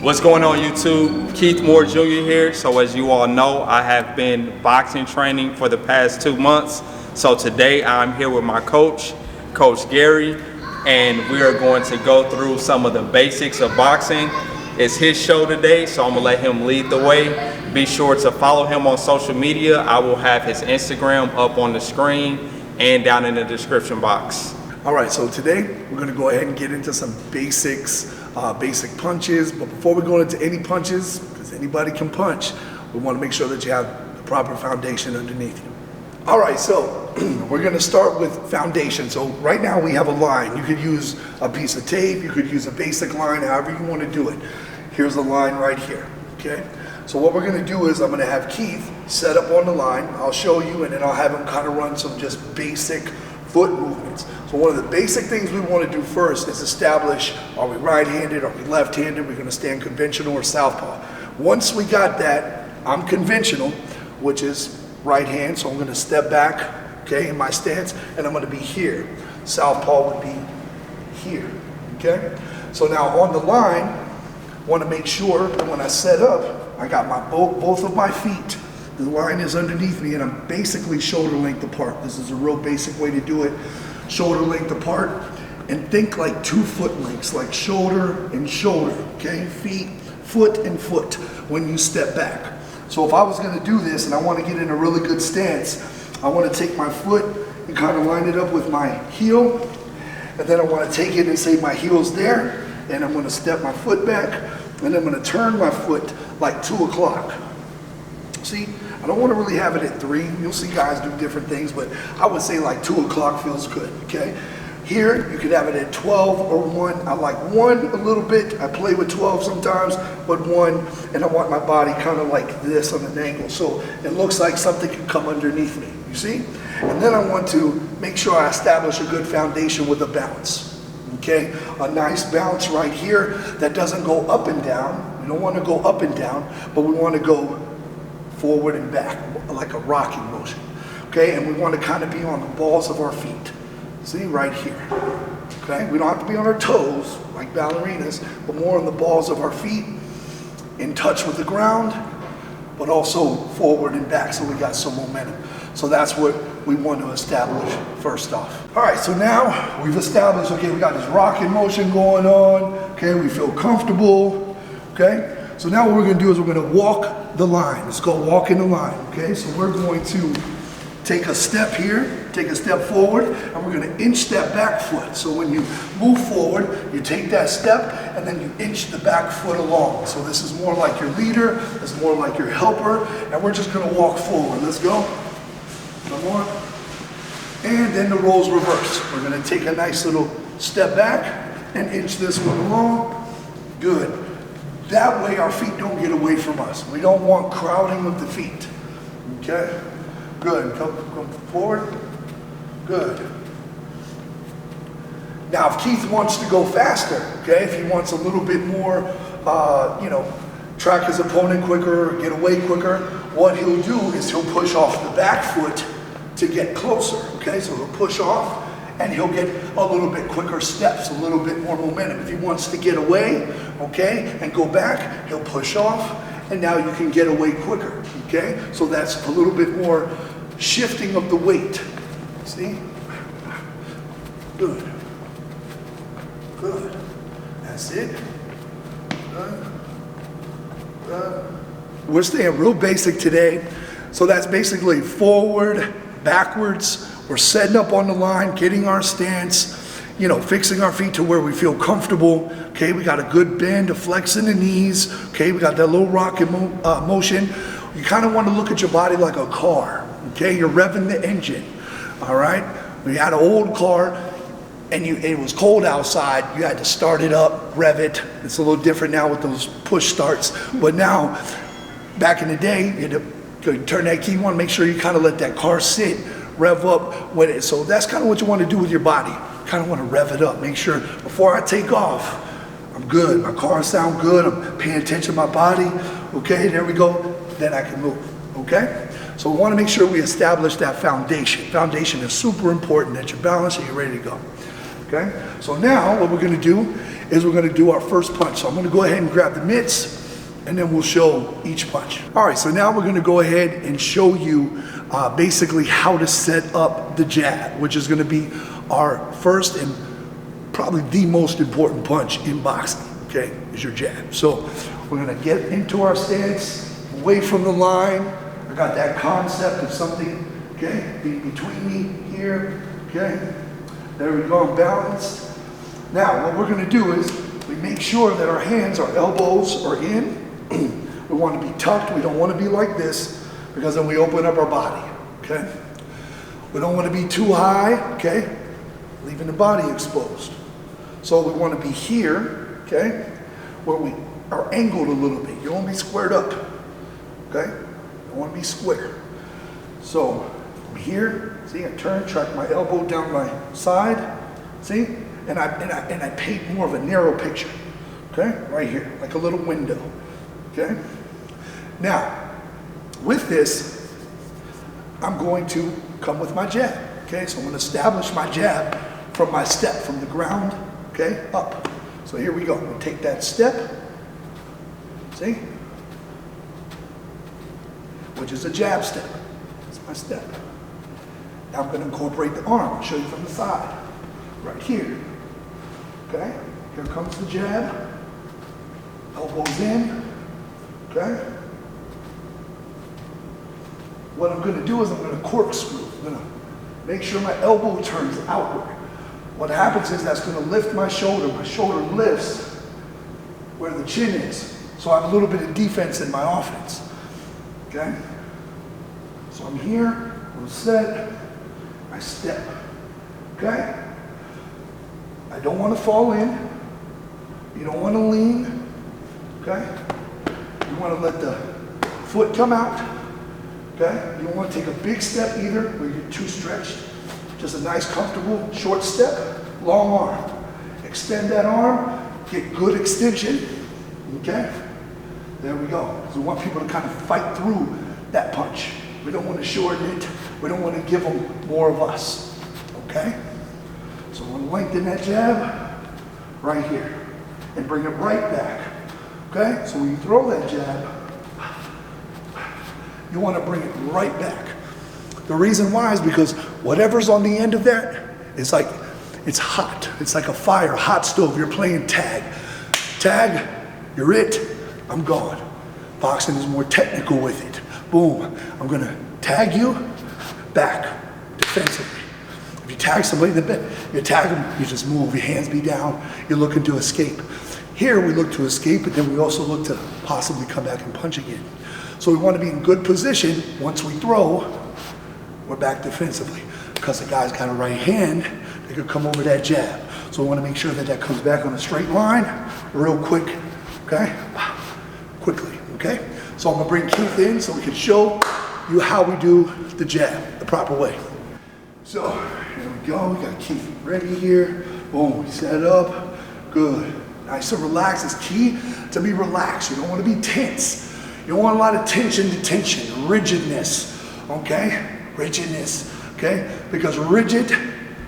What's going on YouTube? Keith Moore Jr. here. So as you all know, I have been boxing training for the past 2 months. So today I'm here with my coach, Coach Gary, and we are going to go through some of the basics of boxing. It's his show today, so I'm gonna let him lead the way. Be sure to follow him on social media. I will have his Instagram up on the screen and down in the description box. All right, so today we're gonna go ahead and get into some basics, basic punches. But before we go into any punches, because anybody can punch, we wanna make sure that you have the proper foundation underneath you. All right, so we're gonna start with foundation. So right now we have a line. You could use a piece of tape, you could use a basic line, however you wanna do it. Here's a line right here, okay? So what we're gonna do is I'm gonna have Keith set up on the line. I'll show you, and then I'll have him kind of run some just basic foot movements. So one of the basic things we want to do first is establish, are we right-handed, are we left-handed, we're going to stand conventional or southpaw. Once we got that, I'm conventional, which is right hand, so I'm going to step back, okay, in my stance, and I'm going to be here. Southpaw would be here, okay? So now on the line, I want to make sure that when I set up, I got my both of my feet. The line is underneath me and I'm basically shoulder length apart. This is a real basic way to do it. Shoulder length apart, and think like 2 foot lengths, like shoulder and shoulder, okay? Feet, foot and foot when you step back. So if I was gonna do this and I wanna get in a really good stance, I wanna take my foot and kind of line it up with my heel, and then I wanna take it and say my heel's there, and I'm gonna step my foot back, and I'm gonna turn my foot like 2 o'clock. See, I don't want to really have it at 3. You'll see guys do different things, but I would say like 2 o'clock feels good, okay? Here, you could have it at 12 or 1. I like 1 a little bit. I play with 12 sometimes, but 1, and I want my body kind of like this on an angle. So it looks like something can come underneath me, you see? And then I want to make sure I establish a good foundation with a bounce, okay? A nice bounce right here that doesn't go up and down. We don't want to go up and down, but we want to go forward and back, like a rocking motion, okay? And we want to kind of be on the balls of our feet. See, right here, okay? We don't have to be on our toes, like ballerinas, but more on the balls of our feet, in touch with the ground, but also forward and back, so we got some momentum. So that's what we want to establish first off. All right, so now we've established, okay, we got this rocking motion going on, okay? We feel comfortable, okay? So now what we're gonna do is we're gonna walk the line. Let's go walk in the line, okay? So we're going to take a step here, take a step forward, and we're gonna inch that back foot. So when you move forward, you take that step, and then you inch the back foot along. So this is more like your leader, this is more like your helper, and we're just gonna walk forward. Let's go. One more. And then the roles reverse. We're gonna take a nice little step back and inch this one along. Good. That way our feet don't get away from us. We don't want crowding of the feet, okay? Good, come forward, good. Now if Keith wants to go faster, okay, if he wants a little bit more, track his opponent quicker, get away quicker, what he'll do is he'll push off the back foot to get closer, okay? So he'll push off, and he'll get a little bit quicker steps, a little bit more momentum. If he wants to get away, okay, and go back, he'll push off, and now you can get away quicker, okay? So that's a little bit more shifting of the weight. See? Good. Good. That's it. Good. Good. We're staying real basic today. So that's basically forward, backwards. We're setting up on the line, getting our stance, fixing our feet to where we feel comfortable. Okay, we got a good bend, a flex in the knees. Okay, we got that little rocking motion. You kind of want to look at your body like a car. Okay, you're revving the engine. All right, we had an old car, and it was cold outside. You had to start it up, rev it. It's a little different now with those push starts. But now, back in the day, you had to turn that key. You want to make sure you kind of let that car sit, rev up with it. So that's kind of what you want to do with your body. Kind of want to rev it up. Make sure before I take off, I'm good. My car sound good. I'm paying attention to my body. Okay, there we go. Then I can move. Okay? So we want to make sure we establish that foundation. Foundation is super important, that you're balanced and you're ready to go. okay? So now what we're gonna do is we're gonna do our first punch. So I'm gonna go ahead and grab the mitts, and then we'll show each punch. All right, so now we're gonna go ahead and show you basically how to set up the jab, which is gonna be our first and probably the most important punch in boxing, okay, is your jab. So we're gonna get into our stance, away from the line. I got that concept of something, okay, between me here, okay? There we go, I'm balanced. Now, what we're gonna do is we make sure that our hands, our elbows are in. We wanna be tucked, we don't wanna be like this, because then we open up our body, okay? We don't wanna be too high, okay? Leaving the body exposed. So we wanna be here, okay? Where we are angled a little bit. You don't wanna be squared up, okay? You wanna be square. So from here, see, I turn, track my elbow down my side, see? And I paint more of a narrow picture, okay? Right here, like a little window, okay? Now, with this, I'm going to come with my jab, okay? So I'm gonna establish my jab from my step, from the ground, okay, up. So here we go, I'm gonna take that step, see? Which is a jab step, that's my step. Now I'm gonna incorporate the arm, I'll show you from the side, right here. Okay, here comes the jab, elbows in, okay? What I'm gonna do is I'm gonna corkscrew. I'm gonna make sure my elbow turns outward. What happens is that's gonna lift my shoulder lifts where the chin is. So I have a little bit of defense in my offense, okay? So I'm here, I'm set, I step, okay? I don't want to fall in. You don't want to lean, okay? You want to let the foot come out, okay? You don't want to take a big step either where you're too stretched. Just a nice, comfortable, short step, long arm. Extend that arm, get good extension, okay? There we go. So we want people to kind of fight through that punch. We don't want to shorten it. We don't want to give them more of us, okay? So I'm gonna lengthen that jab right here and bring it right back, okay? So when you throw that jab, you wanna bring it right back. The reason why is because whatever's on the end of that is like, it's hot. It's like a fire, hot stove. You're playing tag. Tag, you're it, I'm gone. Boxing is more technical with it. Boom, I'm gonna tag you back defensively. If you tag somebody in the bed, you tag them, you just move, your hands be down, you're looking to escape. Here we look to escape, but then we also look to possibly come back and punch again. So we want to be in good position. Once we throw, we're back defensively. Because the guy's got a right hand, they could come over that jab. So we want to make sure that that comes back on a straight line, real quick, okay? Quickly, okay? So I'm gonna bring Keith in so we can show you how we do the jab, the proper way. So, here we go, we got Keith ready here. Boom, we set up, good. Nice and relaxed, it's key to be relaxed. You don't wanna be tense. You don't want a lot of tension to tension, rigidness, okay? Rigidness, okay? Because rigid,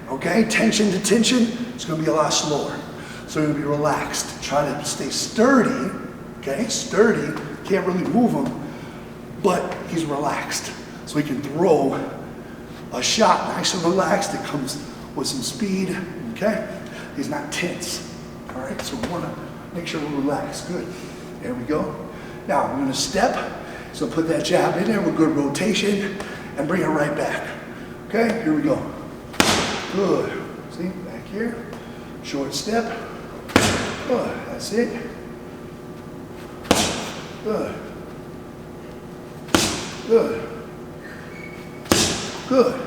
okay, tension to tension, it's gonna be a lot slower. So you're gonna be relaxed. Try to stay sturdy, okay? Sturdy, can't really move him, but he's relaxed. So he can throw a shot nice and relaxed. It comes with some speed, okay? He's not tense, all right? So we wanna make sure we're relaxed, good. There we go. Now we're gonna step, so put that jab in there with good rotation and bring it right back. Okay, here we go. Good, see, back here. Short step, good, that's it. Good, good. Good.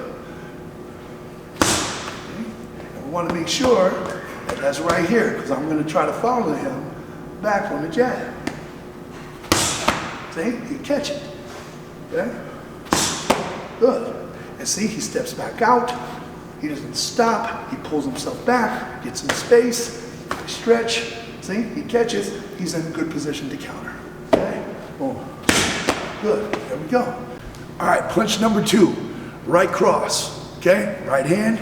And we want to make sure that that's right here, because I'm going to try to follow him back on the jab. See, he catch it. Okay? Good. And see, he steps back out. He doesn't stop. He pulls himself back, gets in space, stretch. See, he catches. He's in a good position to counter. Okay? Boom. Good. There we go. All right, punch number 2. Right cross, okay? Right hand,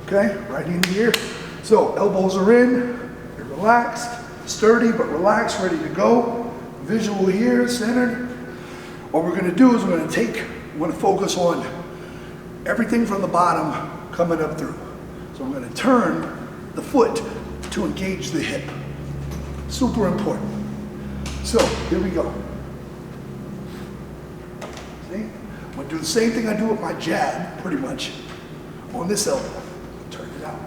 okay? Right in here, So elbows are in, you're relaxed, sturdy but relaxed, ready to go. Visual here, centered. What we're gonna do is we're gonna focus on everything from the bottom coming up through. So we're gonna turn the foot to engage the hip. Super important. So here we go. See? I'm gonna do the same thing I do with my jab, pretty much, on this elbow. Turn it out.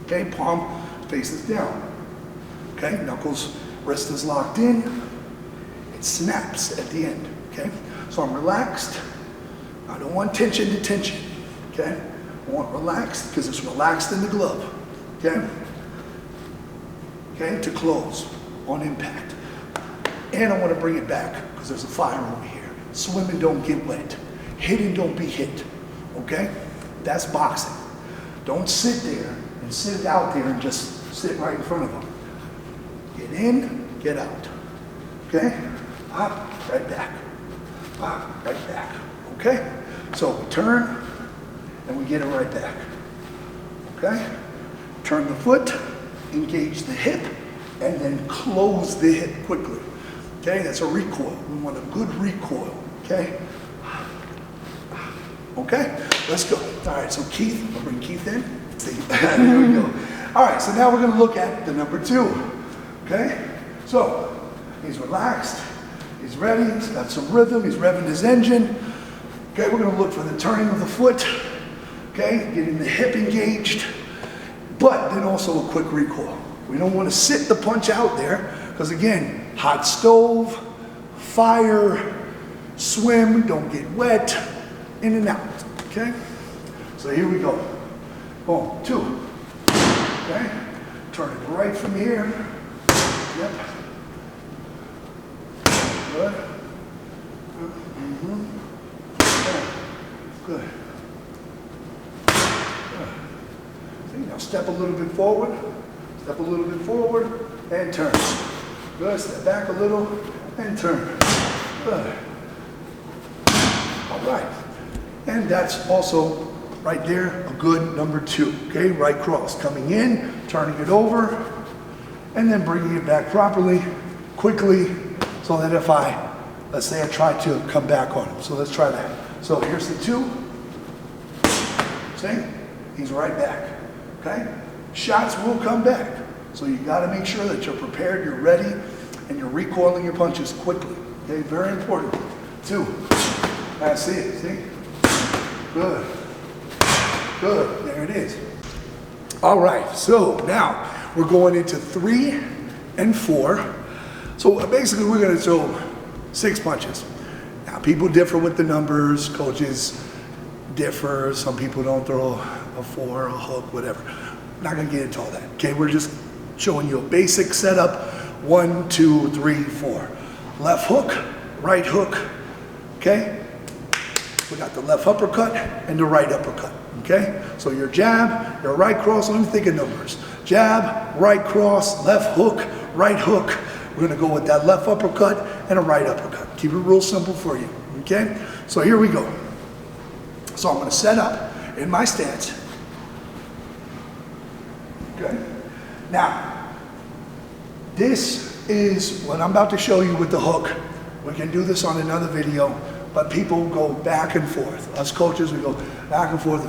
Okay, palm faces down. Okay, knuckles, wrist is locked in. It snaps at the end. Okay, so I'm relaxed. I don't want tension to tension. Okay, I want relaxed because it's relaxed in the glove. Okay, okay, to close on impact. And I want to bring it back because there's a fire over here. Swim and don't get wet. Hit and don't be hit. Okay, that's boxing. Don't sit there and sit out there and just sit right in front of them. Get in, get out. Okay? Up, right back. Up, right back. Okay? So we turn and we get it right back. Okay? Turn the foot, engage the hip, and then close the hip quickly. Okay? That's a recoil. We want a good recoil. Okay? Okay? Let's go. All right, so Keith, I'll bring Keith in. See, there we go. All right, so now we're going to look at the number 2. Okay? So, he's relaxed, he's ready, he's got some rhythm, he's revving his engine. Okay, we're going to look for the turning of the foot. Okay, getting the hip engaged, but then also a quick recoil. We don't want to sit the punch out there, because again, hot stove, fire, swim, don't get wet, in and out. Okay? So here we go. Boom, 2. Okay? Turn it right from here. Yep. Good. Mm-hmm. Good. Good. See, now step a little bit forward. Step a little bit forward and turn. Good. Step back a little and turn. Good. All right. And that's also right there a good number 2. Okay, right cross. Coming in, turning it over, and then bringing it back properly, quickly, so that if let's say I try to come back on him. So let's try that. So here's the 2. See? He's right back. Okay? Shots will come back. So you got to make sure that you're prepared, you're ready, and you're recoiling your punches quickly. Okay? Very important. 2. That's it. See? Good. Good. There it is. All right. So now we're going into 3 and 4. So basically we're going to throw 6 punches. Now people differ with the numbers. Coaches differ. Some people don't throw a 4, a hook, whatever. I'm not going to get into all that. Okay. We're just showing you a basic setup. 1, 2, 3, 4. Left hook, right hook. Okay. We got the left uppercut and the right uppercut, okay? So your jab, your right cross, let me think of numbers. Jab, right cross, left hook, right hook. We're gonna go with that left uppercut and a right uppercut. Keep it real simple for you, okay? So here we go. So I'm gonna set up in my stance, okay? Now, this is what I'm about to show you with the hook. We can do this on another video. But people go back and forth. Us coaches, we go back and forth.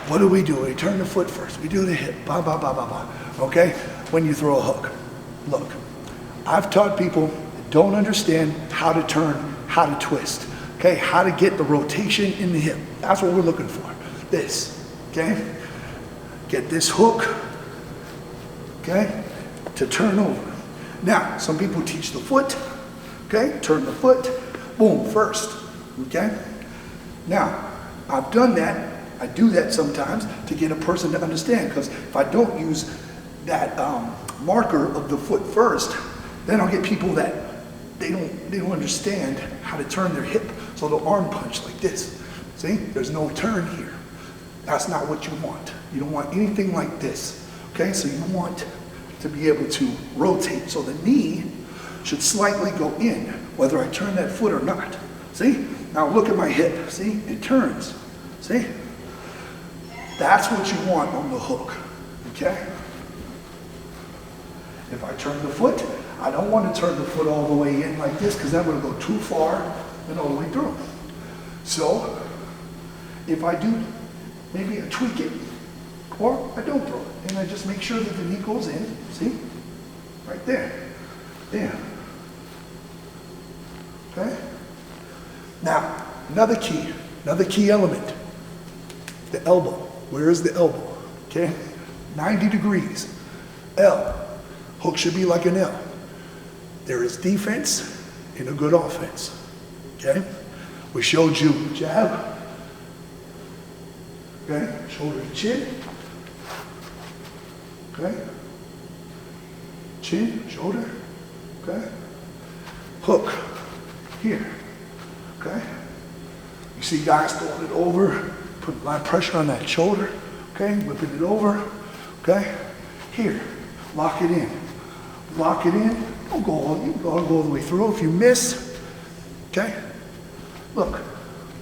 What do? We turn the foot first. We do the hip. Ba, ba, ba, ba, ba. Okay? When you throw a hook. Look, I've taught people that don't understand how to turn, how to twist. Okay? How to get the rotation in the hip. That's what we're looking for. This. Okay? Get this hook. Okay? To turn over. Now, some people teach the foot. Okay? Turn the foot. Boom, first. Okay? Now, I've done that. I do that sometimes to get a person to understand, because if I don't use that marker of the foot first, then I'll get people that they don't understand how to turn their hip, so they'll arm punch like this. See? There's no turn here. That's not what you want. You don't want anything like this. Okay? So you want to be able to rotate, so the knee should slightly go in, whether I turn that foot or not. See? Now look at my hip. See? It turns. See? That's what you want on the hook. okay? If I turn the foot, I don't want to turn the foot all the way in like this because that would go too far and all the way through. So, if I do, maybe I tweak it, or I don't throw it, and I just make sure that the knee goes in, see? Right there, there. Okay? Now, another key element, the elbow. Where is the elbow? Okay? 90 degrees. L. Hook should be like an L. There is defense and a good offense. Okay? We showed you jab. Okay? Shoulder to chin. Okay? Chin, shoulder. Okay? Hook. Here. Okay? You see guys throwing it over, put a lot of pressure on that shoulder. Okay? Whipping it over. Okay? Here. Lock it in. Lock it in. Don't go all the way through. If you miss, okay? Look,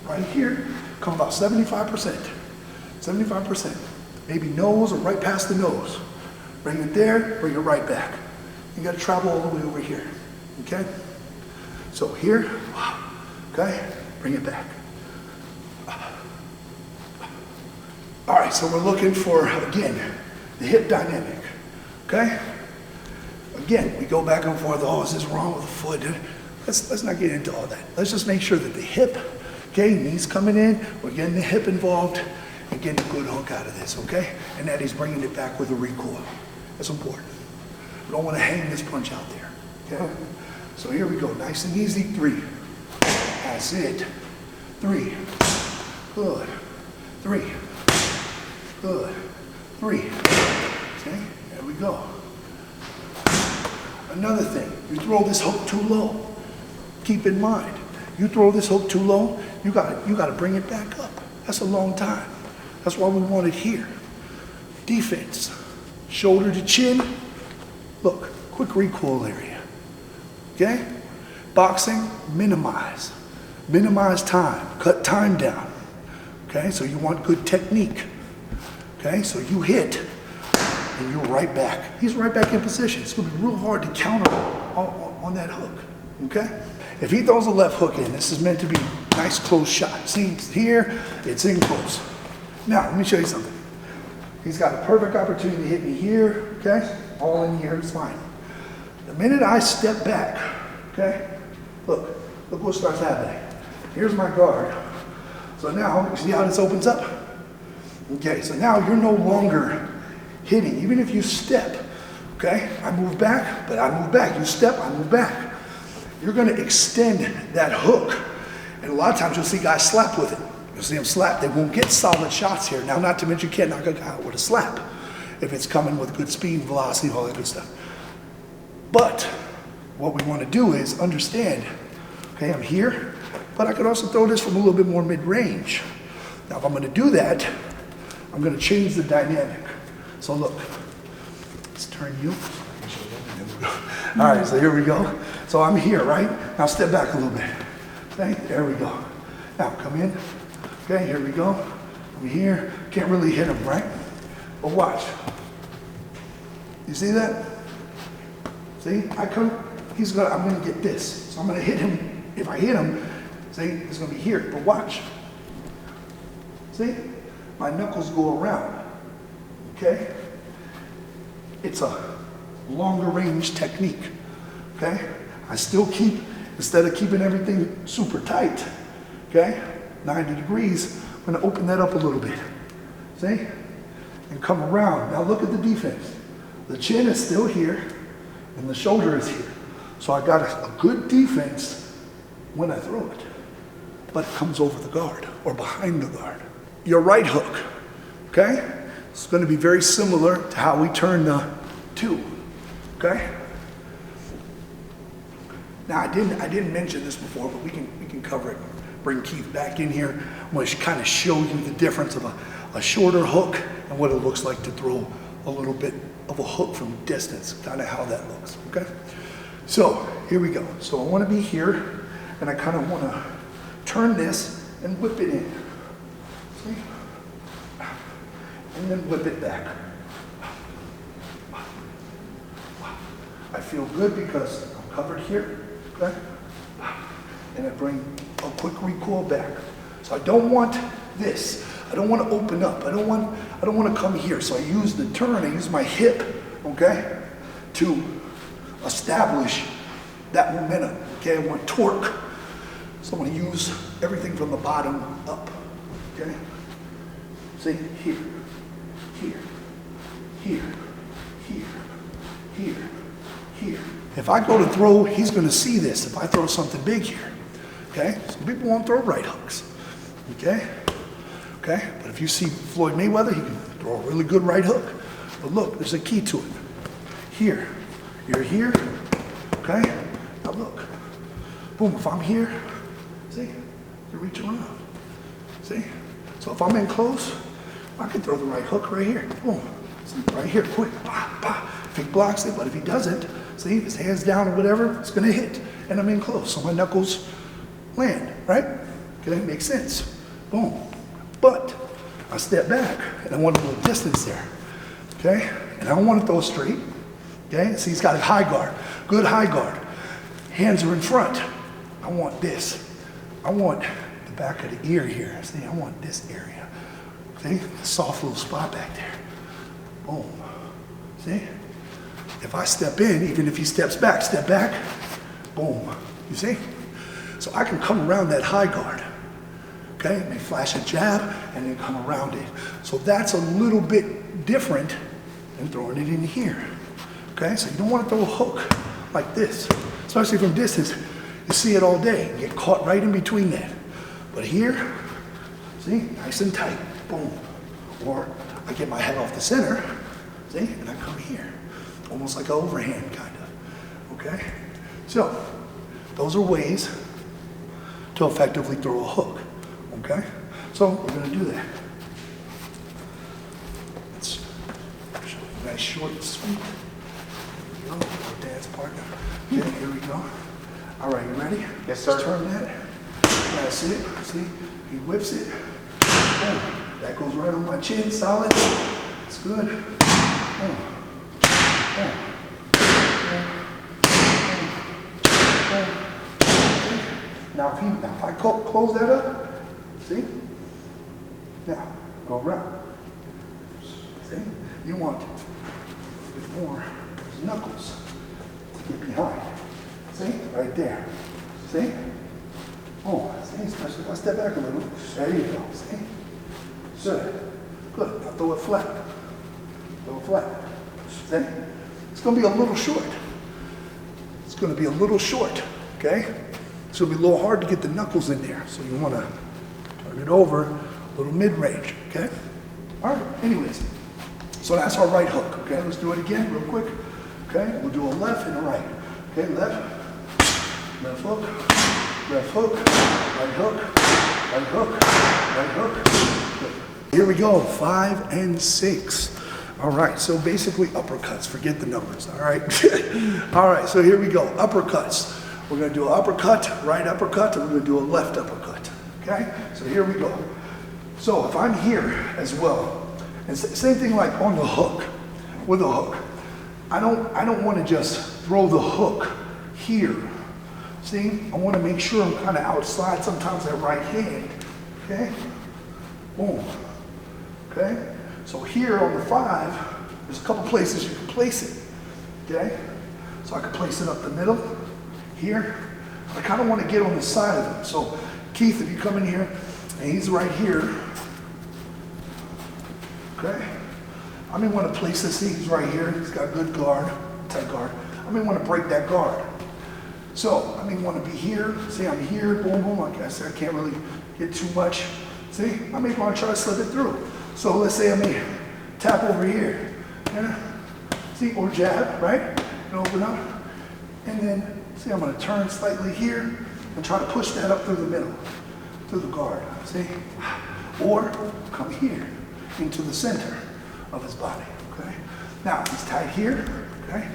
right here, come about 75%. 75%. Maybe nose or right past the nose. Bring it there, bring it right back. You gotta travel all the way over here, okay? So here, okay? Bring it back. All right, so we're looking for, again, the hip dynamic, okay? Again, we go back and forth, oh, is this wrong with the foot? Let's not get into all that. Let's just make sure that the hip, okay, knees coming in, we're getting the hip involved and getting a good hook out of this, okay? And that is bringing it back with a recoil. That's important. We don't want to hang this punch out there, okay? So here we go, nice and easy, 3. That's it. 3. Good. 3. Good. 3. Okay, there we go. Another thing, you throw this hook too low. Keep in mind, you throw this hook too low, you gotta bring it back up. That's a long time. That's why we want it here. Defense, shoulder to chin. Look, quick recoil area. Okay? Boxing, minimize. Minimize time, cut time down. Okay, so you want good technique. Okay, so you hit, and you're right back. He's right back in position. It's gonna be real hard to counter on that hook, okay? If he throws a left hook in, this is meant to be a nice close shot. See, here, it's in close. Now, let me show you something. He's got a perfect opportunity to hit me here, okay? All in here, it's fine. The minute I step back, okay? Look what starts happening. Here's my guard. So now, you see how this opens up? Okay, so now you're no longer hitting, even if you step, okay? I move back, but I move back. You step, I move back. You're gonna extend that hook. And a lot of times you'll see guys slap with it. You'll see them slap, they won't get solid shots here. Now, not to mention you can't knock a guy out with a slap if it's coming with good speed, velocity, all that good stuff. But what we wanna do is understand, okay, I'm here, but I could also throw this from a little bit more mid-range. Now, if I'm gonna do that, I'm gonna change the dynamic. So look, let's turn you. All right, so here we go. So I'm here, right? Now step back a little bit. Okay, there we go. Now come in. Okay, here we go. I'm here. Can't really hit him, right? But watch. You see that? See, I'm gonna get this. So I'm gonna hit him. If I hit him, see, it's gonna be here. But watch. See, my knuckles go around. Okay? It's a longer range technique. Okay? I still keep, instead of keeping everything super tight, okay, 90 degrees, I'm gonna open that up a little bit. See? And come around. Now look at the defense. The chin is still here, and the shoulder is here. So I got a good defense when I throw it, but it comes over the guard or behind the guard. Your right hook, okay? It's gonna be very similar to how we turn the 2, okay? Now I didn't mention this before, but we can cover it. Bring Keith back in here. I'm gonna kind of show you the difference of a shorter hook and what it looks like to throw a little bit of a hook from distance, kind of how that looks, okay? So here we go. So I wanna be here, and I kind of wanna turn this and whip it in. See? And then whip it back. I feel good because I'm covered here, okay? And I bring a quick recoil back. So I don't want this. I don't want to open up. I don't want to come here. So I use the turn, I use my hip, okay, to establish that momentum. Okay, I want torque. So I'm going to use everything from the bottom up. Okay? See, here, here, here, here, here, here. If I go to throw, he's going to see this if I throw something big here. Okay? Some people won't throw right hooks. Okay? Okay? But if you see Floyd Mayweather, he can throw a really good right hook. But look, there's a key to it. Here. You're here. Okay? Now look. Boom, if I'm here, see? You reach around. See? So if I'm in close, I can throw the right hook right here. Boom. See, right here, quick. Bah, bah. If he blocks it, but if he doesn't, see, if his hand's down or whatever, it's gonna hit. And I'm in close, so my knuckles land, right? Okay, makes sense. Boom. But I step back and I want a little distance there. Okay? And I don't want to throw straight. Okay? See, he's got a high guard. Good high guard. Hands are in front. I want this. I want the back of the ear here. See, I want this area. See? The soft little spot back there. Boom. See? If I step in, even if he steps back, step back, boom. You see? So I can come around that high guard. Okay? May flash a jab and then come around it. So that's a little bit different than throwing it in here. Okay? So you don't want to throw a hook like this, especially from distance. You see it all day. You get caught right in between that. But here, see, nice and tight. Boom. Or I get my head off the center, see, and I come here. Almost like an overhand, kind of. Okay? So, those are ways to effectively throw a hook. Okay? So, we're going to do that. Let's show you a nice short and sweet. Here we go. Our dance partner. Okay, here we go. All right, you ready? Yes, sir. Just turn that. That's it. See? He whips it. Boom. That goes right on my chin, solid. It's good. Boom. Boom. Now if I close that up, see? Now, go around. See? You want a bit more knuckles to get behind. See? Right there. See? Oh, see? Especially if I step back a little. There you go. See? Good. Good. Now throw it flat. Throw it flat. See? It's going to be a little short. It's going to be a little short. Okay? It's going to be a little hard to get the knuckles in there. So you want to turn it over a little mid-range. Okay? All right. Anyways. So that's our right hook. Okay? Let's do it again real quick. Okay? We'll do a left and a right. Okay? Left. Left hook. Left hook. Right hook. Right hook. Right hook. Good. Here we go. 5 and 6. All right. So basically uppercuts. Forget the numbers. All right. All right. So here we go. Uppercuts. We're going to do an uppercut, right uppercut, and we're going to do a left uppercut. Okay? So here we go. So if I'm here as well, and same thing like on the hook, with a hook. I don't want to just throw the hook here. See? I want to make sure I'm kind of outside sometimes that right hand. Okay? Boom. Okay? So here on the 5, there's a couple places you can place it. Okay? So I can place it up the middle. Here, I kind of want to get on the side of him. So, Keith, if you come in here, and he's right here, okay? I may want to place this, see, he's right here, he's got good guard, tight guard. I may want to break that guard. So, I may want to be here, see, I'm here, boom, boom, like I said, I can't really get too much. See, I may want to try to slip it through. So, let's say I may tap over here, yeah? See, or jab, right? And open up, and then, see, I'm going to turn slightly here and try to push that up through the middle, through the guard, see? Or come here into the center of his body, okay? Now, he's tight here, okay?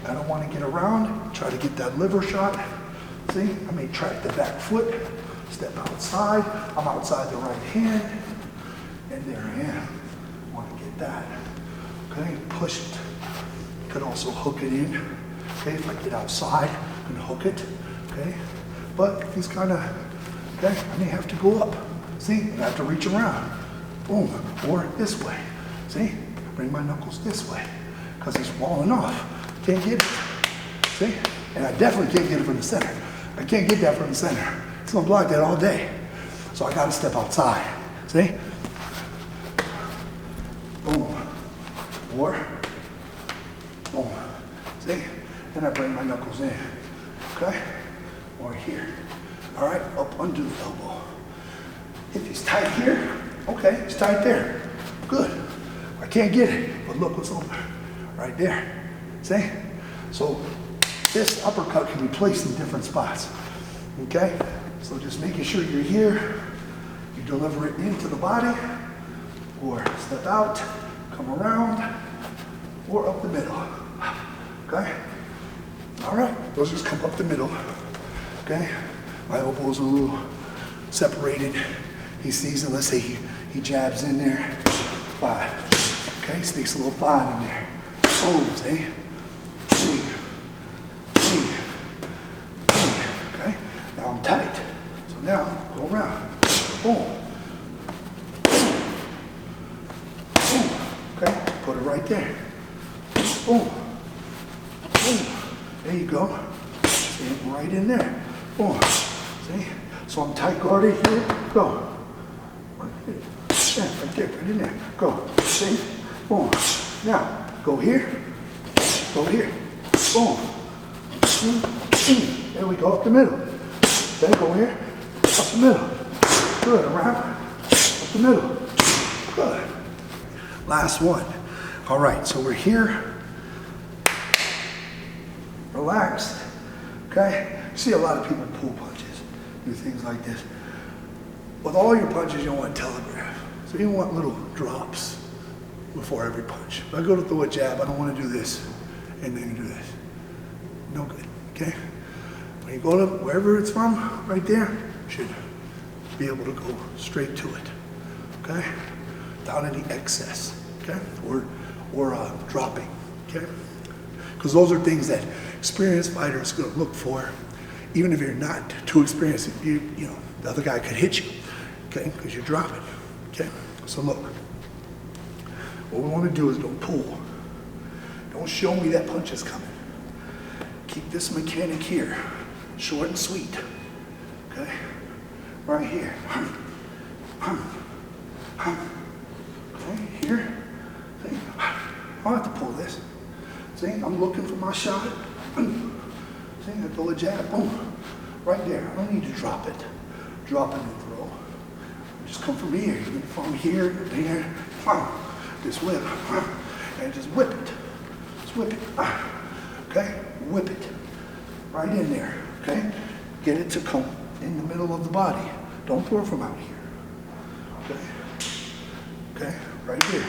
I don't want to get around, try to get that liver shot, see? I may track the back foot, step outside, I'm outside the right hand, and there I am. I want to get that, okay? Push it. You could also hook it in Okay, if I get outside, I'm gonna hook it, okay? But he's kind of, okay, I may have to go up. See, I have to reach around. Boom, or this way. See, bring my knuckles this way, because he's falling off. Can't get it, see? And I definitely can't get it from the center. I can't get that from the center. It's gonna block that all day. So I gotta step outside, see? Boom, or, boom, see? Then I bring my knuckles in, okay? Or here, all right, up under the elbow. If he's tight here, okay, he's tight there, good. I can't get it, but look what's over, right there, see? So this uppercut can be placed in different spots, okay? So just making sure you're here, you deliver it into the body, or step out, come around, or up the middle, okay? All right, those just come up the middle, okay? My elbows are a little separated. He sees it, let's say he jabs in there, 5, okay? Sneaks a little 5 in there. Boom, see? Okay? Now I'm tight. So now, go around. Boom. Boom. Okay? Put it right there. Boom. Boom. There you go. See it right in there. Boom. See? So I'm tight guarded here. Go. Yeah, right there, right in there. Go. See? Boom. Now, go here. Go here. Boom. There we go, up the middle. Okay, go here. Up the middle. Good. Around. Up the middle. Good. Last one. All right, so we're here. Relaxed. Okay? You see a lot of people pull punches, do things like this. With all your punches, you don't want to telegraph. So you want little drops before every punch. If I go to throw a jab, I don't want to do this and then do this. No good, okay? When you go to wherever it's from, right there, you should be able to go straight to it, okay? Without any excess, okay? Or dropping, okay? Because those are things that experienced fighters are gonna look for. Even if you're not too experienced, you know, the other guy could hit you, okay? Because you're dropping, okay? So look, what we want to do is don't pull. Don't show me that punch is coming. Keep this mechanic here, short and sweet, okay? Right here. Okay, here. See? I don't have to pull this. See, I'm looking for my shot. See, I throw a jab, boom. Right there, I don't need to drop it. Drop it and throw. Just come from here, from here, there, just whip, and just whip it. Just whip it, okay? Whip it, right in there, okay? Get it to come in the middle of the body. Don't throw it from out here, okay? Okay, right here.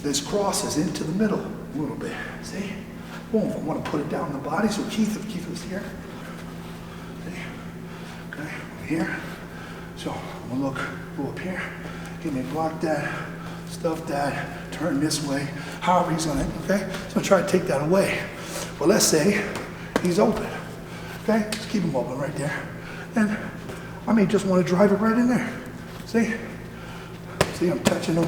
This crosses into the middle a little bit, see? Boom, I want to put it down the body, so Keith is here. See? Okay, here. So I'm gonna go up here, he may block that, stuff that, turn this way, however he's gonna, okay? So try to take that away. But let's say he's open, okay? Just keep him open right there. And I may just want to drive it right in there. See? See, I'm touching him,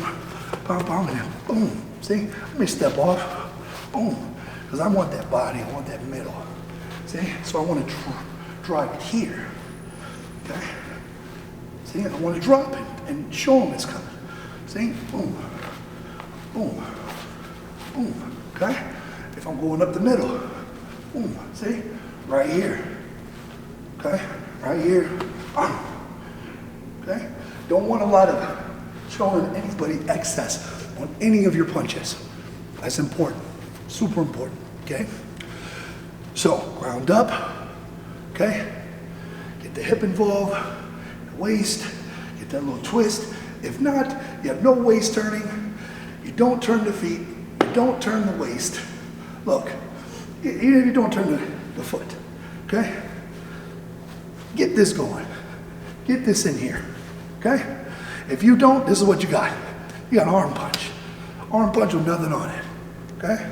bam, bam, and then boom. See? Let me step off, boom. Because I want that body, I want that middle. See? So I want to drive it here, okay? See, I want to drop it and show him it's coming. See? Boom, boom, boom, okay? If I'm going up the middle, boom, see? Right here, okay? Right here, okay? Don't want a lot of showing anybody excess on any of your punches. That's important, super important, okay? So, ground up, okay? Get the hip involved, the waist, get that little twist. If not, you have no waist turning, you don't turn the feet, you don't turn the waist. Look, even if you don't turn the foot, okay? Get this going, get this in here, okay? If you don't, this is what you got. You got an arm punch. Arm punch with nothing on it, okay?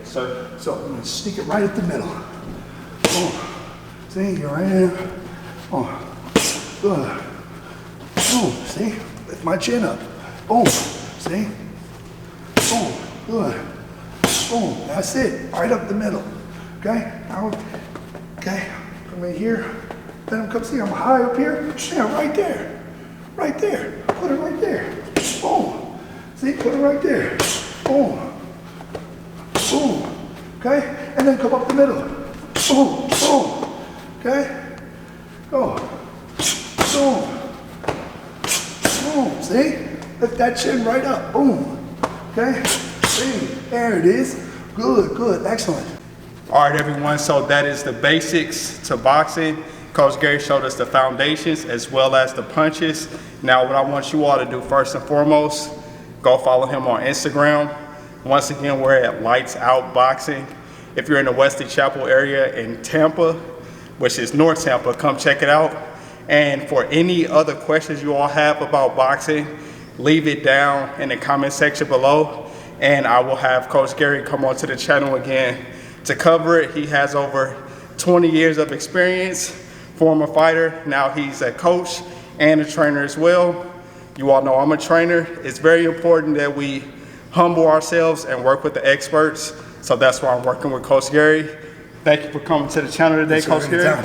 sir. So I'm gonna stick it right at the middle. Oh, see, here I am. Oh, good. Oh, see, lift my chin up. Oh, see. Oh, good. Oh, that's it, right up the middle. Okay, now, okay, come in here. Let him come see, I'm high up here. Yeah, right there. Right there. Put it right there. Boom. See, put it right there. Boom. Boom. Okay? And then come up the middle. Boom. Boom. Okay? Go. Boom. Boom. See? Lift that chin right up. Boom. Okay? See? There it is. Good, good. Excellent. All right, everyone, so that is the basics to boxing. Coach Gary showed us the foundations as well as the punches. Now, what I want you all to do first and foremost, go follow him on Instagram. Once again, we're at Lights Out Boxing. If you're in the Wesley Chapel area in Tampa, which is North Tampa, come check it out. And for any other questions you all have about boxing, leave it down in the comment section below. And I will have Coach Gary come onto the channel again to cover it. He has over 20 years of experience, former fighter. Now he's a coach and a trainer as well. You all know I'm a trainer. It's very important that we humble ourselves and work with the experts. So that's why I'm working with Coach Gary. Thank you for coming to the channel today, Coach Gary.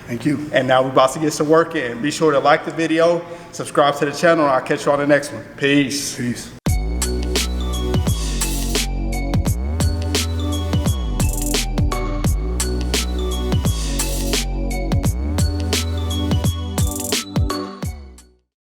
Thank you. And now we're about to get some work in. Be sure to like the video, subscribe to the channel, and I'll catch you on the next one. Peace. Peace.